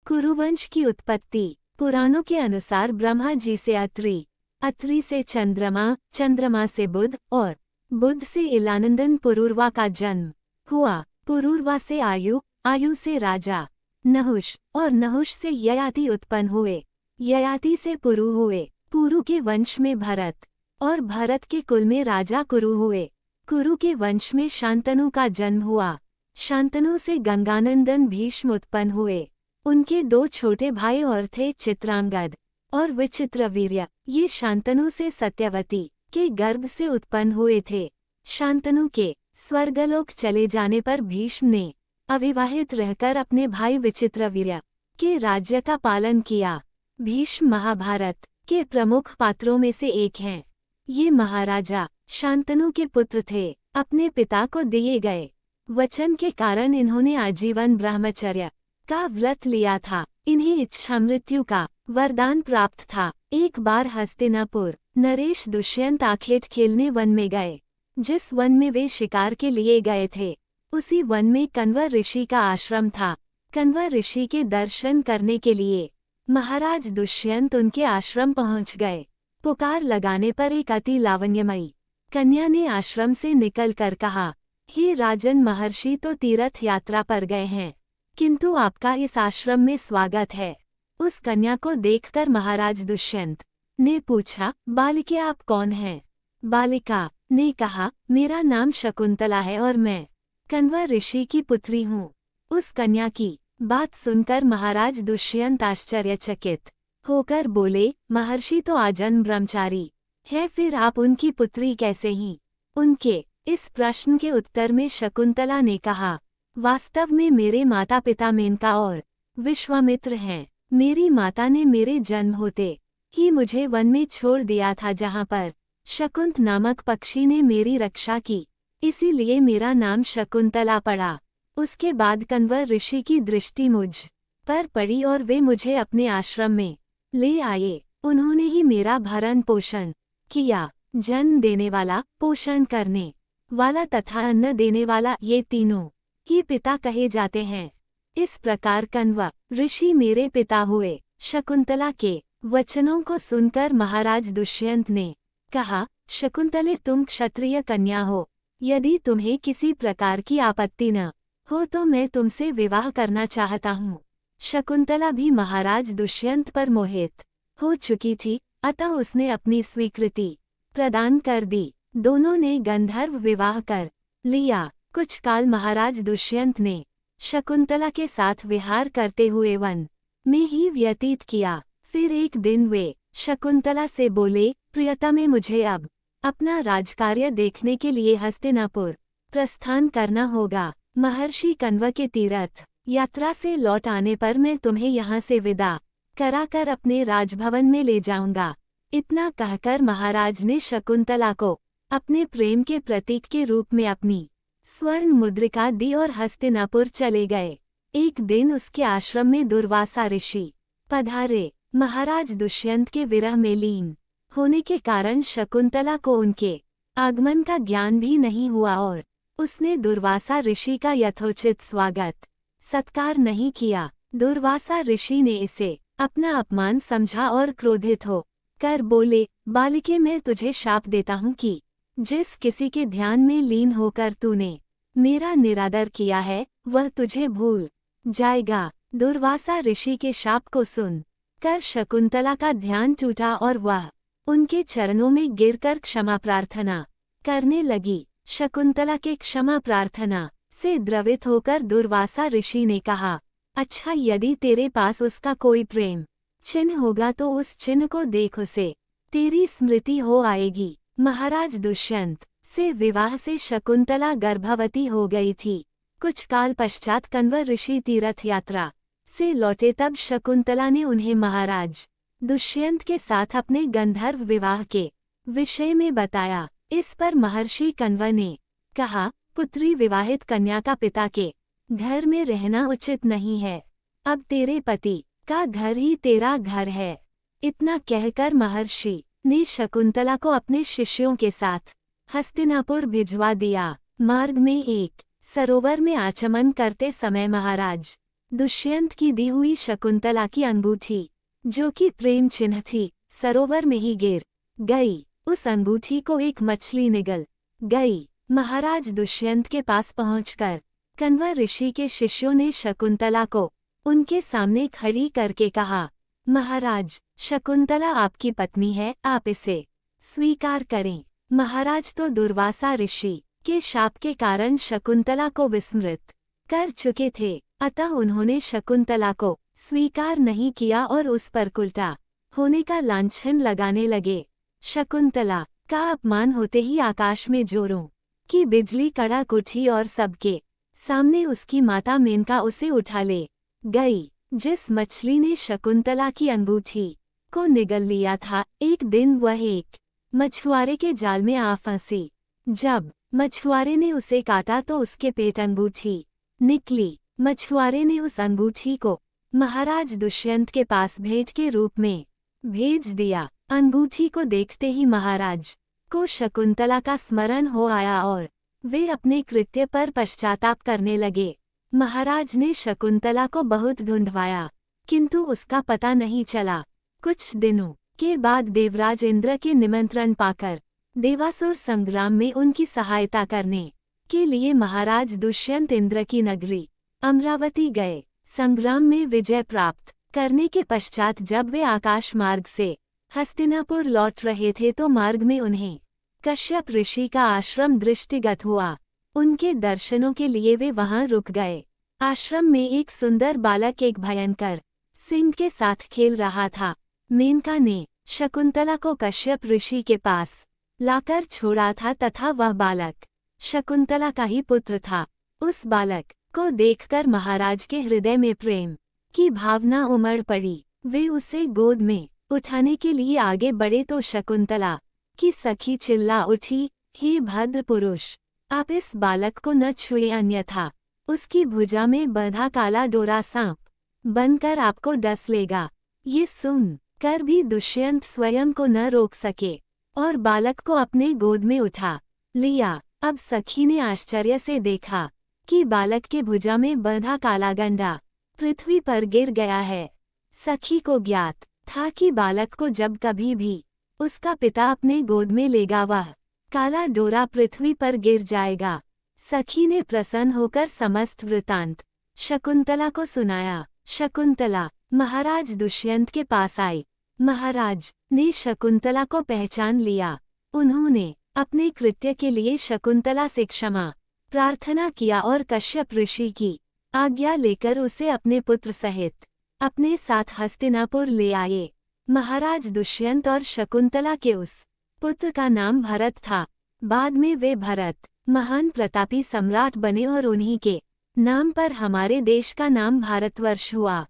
कुरुवंश की उत्पत्ति। पुराणों के अनुसार ब्रह्मा जी से अत्रि, अत्रि से चंद्रमा, चंद्रमा से बुध और बुध से इलानंदन पुरूरवा का जन्म हुआ। पुरूरवा से आयु, आयु से राजा नहुष और नहुष से ययाति उत्पन्न हुए। ययाति से पुरु हुए। पुरु के वंश में भरत और भरत के कुल में राजा कुरु हुए। कुरु के वंश में शांतनु का जन्म हुआ। शांतनु से गंगानंदन भीष्म उत्पन्न हुए। उनके दो छोटे भाई और थे चित्रांगद और विचित्रवीर्य। ये शांतनु से सत्यवती के गर्भ से उत्पन्न हुए थे। शांतनु के स्वर्गलोक चले जाने पर भीष्म ने अविवाहित रहकर अपने भाई विचित्रवीर्य के राज्य का पालन किया। भीष्म महाभारत के प्रमुख पात्रों में से एक हैं। ये महाराजा शांतनु के पुत्र थे। अपने पिता को दिए गए वचन के कारण इन्होंने आजीवन ब्रह्मचर्य का व्रत लिया था। इन्हें इच्छा मृत्यु का वरदान प्राप्त था। एक बार हस्तिनापुर नरेश दुष्यंत आखेट खेलने वन में गए। जिस वन में वे शिकार के लिए गए थे उसी वन में कण्व ऋषि का आश्रम था। कण्व ऋषि के दर्शन करने के लिए महाराज दुष्यंत उनके आश्रम पहुंच गए। पुकार लगाने पर एक अति लावण्यमयी कन्या ने आश्रम से निकलकर कहा, हे राजन, महर्षि तो तीर्थ यात्रा पर गए हैं, किंतु आपका इस आश्रम में स्वागत है। उस कन्या को देखकर महाराज दुष्यंत ने पूछा, बालिके आप कौन हैं? बालिका ने कहा, मेरा नाम शकुंतला है और मैं कण्व ऋषि की पुत्री हूँ। उस कन्या की बात सुनकर महाराज दुष्यंत आश्चर्यचकित होकर बोले, महर्षि तो आजन्म ब्रह्मचारी है, फिर आप उनकी पुत्री कैसे ही? उनके इस प्रश्न के उत्तर में शकुंतला ने कहा, वास्तव में मेरे माता पिता मेनका और विश्वामित्र हैं। मेरी माता ने मेरे जन्म होते ही मुझे वन में छोड़ दिया था, जहाँ पर शकुंत नामक पक्षी ने मेरी रक्षा की, इसीलिए मेरा नाम शकुंतला पड़ा। उसके बाद कण्व ऋषि की दृष्टि मुझ पर पड़ी और वे मुझे अपने आश्रम में ले आए। उन्होंने ही मेरा भरण पोषण किया। जन्म देने वाला, पोषण करने वाला तथा अन्न देने वाला, ये तीनों ही पिता कहे जाते हैं। इस प्रकार कण्व ऋषि मेरे पिता हुए। शकुंतला के वचनों को सुनकर महाराज दुष्यंत ने कहा, शकुंतले, तुम क्षत्रिय कन्या हो। यदि तुम्हें किसी प्रकार की आपत्ति न हो तो मैं तुमसे विवाह करना चाहता हूँ। शकुंतला भी महाराज दुष्यंत पर मोहित हो चुकी थी, अतः उसने अपनी स्वीकृति प्रदान कर दी। दोनों ने गंधर्व विवाह कर लिया। कुछ काल महाराज दुष्यंत ने शकुंतला के साथ विहार करते हुए वन में ही व्यतीत किया। फिर एक दिन वे शकुंतला से बोले, प्रियतमे, मुझे अब अपना राजकार्य देखने के लिए हस्तिनापुर प्रस्थान करना होगा। महर्षि कण्व के तीर्थ यात्रा से लौट आने पर मैं तुम्हें यहाँ से विदा कराकर अपने राजभवन में ले जाऊंगा। इतना कहकर महाराज ने शकुंतला को अपने प्रेम के प्रतीक के रूप में अपनी स्वर्ण मुद्रिका दी और हस्तिनापुर चले गए। एक दिन उसके आश्रम में दुर्वासा ऋषि पधारे। महाराज दुष्यंत के विरह में लीन होने के कारण शकुंतला को उनके आगमन का ज्ञान भी नहीं हुआ और उसने दुर्वासा ऋषि का यथोचित स्वागत सत्कार नहीं किया। दुर्वासा ऋषि ने इसे अपना अपमान समझा और क्रोधित हो कर बोले, बालिके, मैं तुझे शाप देता हूँ कि जिस किसी के ध्यान में लीन होकर तूने मेरा निरादर किया है वह तुझे भूल जाएगा। दुर्वासा ऋषि के शाप को सुन कर शकुंतला का ध्यान टूटा और वह उनके चरणों में गिरकर क्षमा प्रार्थना करने लगी। शकुंतला के क्षमा प्रार्थना से द्रवित होकर दुर्वासा ऋषि ने कहा, अच्छा, यदि तेरे पास उसका कोई प्रेम चिन्ह होगा तो उस चिन्ह को देख, उसे तेरी स्मृति हो आएगी। महाराज दुष्यंत से विवाह से शकुंतला गर्भवती हो गई थी। कुछ काल पश्चात कण्व ऋषि तीर्थ यात्रा से लौटे तब शकुंतला ने उन्हें महाराज दुष्यंत के साथ अपने गंधर्व विवाह के विषय में बताया। इस पर महर्षि कण्व ने कहा, पुत्री, विवाहित कन्या का पिता के घर में रहना उचित नहीं है। अब तेरे पति का घर ही तेरा घर है। इतना कहकर महर्षि ने शकुंतला को अपने शिष्यों के साथ हस्तिनापुर भिजवा दिया। मार्ग में एक सरोवर में आचमन करते समय महाराज दुष्यंत की दी हुई शकुंतला की अंगूठी, जो कि प्रेम चिन्ह थी, सरोवर में ही गिर गई। उस अंगूठी को एक मछली निगल गई। महाराज दुष्यंत के पास पहुंचकर कण्व ऋषि के शिष्यों ने शकुंतला को उनके सामने खड़ी करके कहा, महाराज, शकुंतला आपकी पत्नी है, आप इसे स्वीकार करें। महाराज तो दुर्वासा ऋषि के शाप के कारण शकुंतला को विस्मृत कर चुके थे, अतः उन्होंने शकुंतला को स्वीकार नहीं किया और उस पर उल्टा होने का लांछन लगाने लगे। शकुंतला का अपमान होते ही आकाश में जोरों की बिजली कड़क उठी और सबके सामने उसकी माता मेनका उसे उठा ले गई। जिस मछली ने शकुंतला की अंगूठी को निगल लिया था, एक दिन वह एक मछुआरे के जाल में आ फंसी। जब मछुआरे ने उसे काटा तो उसके पेट अंगूठी निकली। मछुआरे ने उस अंगूठी को महाराज दुष्यंत के पास भेंट के रूप में भेज दिया। अंगूठी को देखते ही महाराज को शकुंतला का स्मरण हो आया और वे अपने कृत्य पर पश्चाताप करने लगे। महाराज ने शकुंतला को बहुत ढूंढवाया, किंतु उसका पता नहीं चला। कुछ दिनों के बाद देवराज इंद्र के निमंत्रण पाकर देवासुर संग्राम में उनकी सहायता करने के लिए महाराज दुष्यंत इंद्र की नगरी अमरावती गए। संग्राम में विजय प्राप्त करने के पश्चात जब वे आकाश मार्ग से हस्तिनापुर लौट रहे थे तो मार्ग में उन्हें कश्यप ऋषि का आश्रम दृष्टिगत हुआ। उनके दर्शनों के लिए वे वहां रुक गए। आश्रम में एक सुंदर बालक एक भयंकर सिंह के साथ खेल रहा था। मेनका ने शकुंतला को कश्यप ऋषि के पास लाकर छोड़ा था तथा वह बालक शकुंतला का ही पुत्र था। उस बालक को देखकर महाराज के हृदय में प्रेम की भावना उमड़ पड़ी। वे उसे गोद में उठाने के लिए आगे बढ़े तो शकुंतला की सखी चिल्ला उठी, हे भद्र पुरुष, आप इस बालक को न छुए, अन्यथा उसकी भुजा में बंधा काला डोरा सांप बनकर आपको डस लेगा। ये सुन कर भी दुष्यंत स्वयं को न रोक सके और बालक को अपने गोद में उठा लिया। अब सखी ने आश्चर्य से देखा कि बालक के भुजा में बंधा काला गंडा पृथ्वी पर गिर गया है। सखी को ज्ञात था कि बालक को जब कभी भी उसका पिता अपने गोद में लेगा वह काला डोरा पृथ्वी पर गिर जाएगा। सखी ने प्रसन्न होकर समस्त वृतांत शकुंतला को सुनाया। शकुंतला महाराज दुष्यंत के पास आई। महाराज ने शकुंतला को पहचान लिया। उन्होंने अपने कृत्य के लिए शकुंतला से क्षमा प्रार्थना किया और कश्यप ऋषि की आज्ञा लेकर उसे अपने पुत्र सहित अपने साथ हस्तिनापुर ले आए। महाराज दुष्यंत और शकुंतला के उस पुत्र का नाम भरत था। बाद में वे भरत महान प्रतापी सम्राट बने और उन्हीं के नाम पर हमारे देश का नाम भारतवर्ष हुआ।